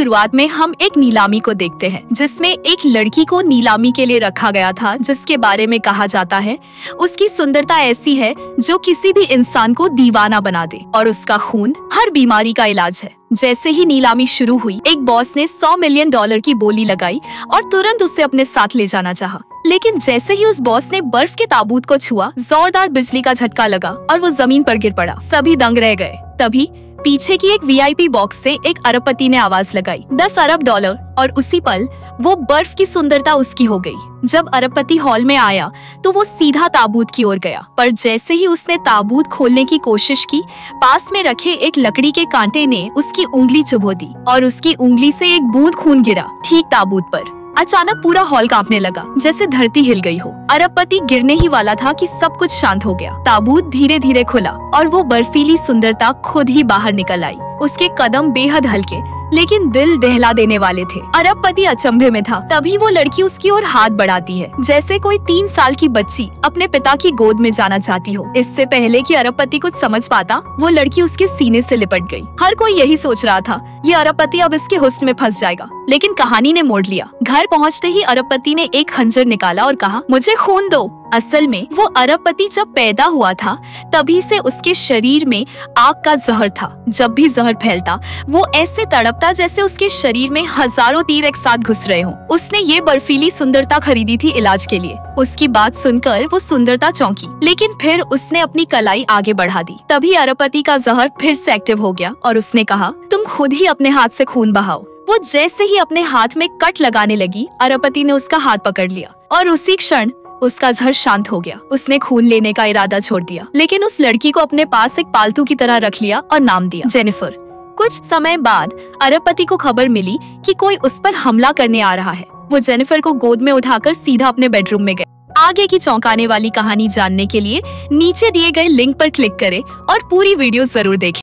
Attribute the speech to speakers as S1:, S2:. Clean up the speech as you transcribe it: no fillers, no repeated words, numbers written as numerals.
S1: शुरुआत में हम एक नीलामी को देखते हैं जिसमें एक लड़की को नीलामी के लिए रखा गया था, जिसके बारे में कहा जाता है उसकी सुंदरता ऐसी है जो किसी भी इंसान को दीवाना बना दे और उसका खून हर बीमारी का इलाज है। जैसे ही नीलामी शुरू हुई, एक बॉस ने $100 मिलियन की बोली लगाई और तुरंत उसे अपने साथ ले जाना चाहा। लेकिन जैसे ही उस बॉस ने बर्फ के ताबूत को छुआ, जोरदार बिजली का झटका लगा और वो जमीन पर गिर पड़ा। सभी दंग रह गए। तभी पीछे की एक वीआईपी बॉक्स से एक अरबपति ने आवाज लगाई, $10 अरब, और उसी पल वो बर्फ की सुंदरता उसकी हो गई। जब अरबपति हॉल में आया तो वो सीधा ताबूत की ओर गया, पर जैसे ही उसने ताबूत खोलने की कोशिश की, पास में रखे एक लकड़ी के कांटे ने उसकी उंगली चुभो दी और उसकी उंगली से एक बूंद खून गिरा ठीक ताबूत पर। अचानक पूरा हॉल कांपने लगा, जैसे धरती हिल गई हो। अरबपति गिरने ही वाला था कि सब कुछ शांत हो गया। ताबूत धीरे धीरे खुला और वो बर्फीली सुंदरता खुद ही बाहर निकल आई। उसके कदम बेहद हल्के लेकिन दिल दहला देने वाले थे। अरबपति अचंभे में था। तभी वो लड़की उसकी ओर हाथ बढ़ाती है, जैसे कोई 3 साल की बच्ची अपने पिता की गोद में जाना चाहती हो। इससे पहले कि अरबपति कुछ समझ पाता, वो लड़की उसके सीने से लिपट गई। हर कोई यही सोच रहा था, ये अरबपति अब इसके हुस्न में फंस जाएगा। लेकिन कहानी ने मोड़ लिया। घर पहुँचते ही अरबपति ने एक खंजर निकाला और कहा, मुझे खून दो। असल में वो अरबपति जब पैदा हुआ था तभी से उसके शरीर में आग का जहर था। जब भी जहर फैलता वो ऐसे तड़पता जैसे उसके शरीर में हजारों तीर एक साथ घुस रहे हों। उसने ये बर्फीली सुंदरता खरीदी थी इलाज के लिए। उसकी बात सुनकर वो सुंदरता चौंकी, लेकिन फिर उसने अपनी कलाई आगे बढ़ा दी। तभी अरबपति का जहर फिर से एक्टिव हो गया और उसने कहा, तुम खुद ही अपने हाथ से खून बहाओ। वो जैसे ही अपने हाथ में कट लगाने लगी, अरबपति ने उसका हाथ पकड़ लिया और उसी क्षण उसका जहर शांत हो गया। उसने खून लेने का इरादा छोड़ दिया, लेकिन उस लड़की को अपने पास एक पालतू की तरह रख लिया और नाम दिया जेनिफर। कुछ समय बाद अरबपति को खबर मिली कि कोई उस पर हमला करने आ रहा है। वो जेनिफर को गोद में उठाकर सीधा अपने बेडरूम में गए। आगे की चौंकाने वाली कहानी जानने के लिए नीचे दिए गए लिंक पर क्लिक करें और पूरी वीडियो जरूर देखें।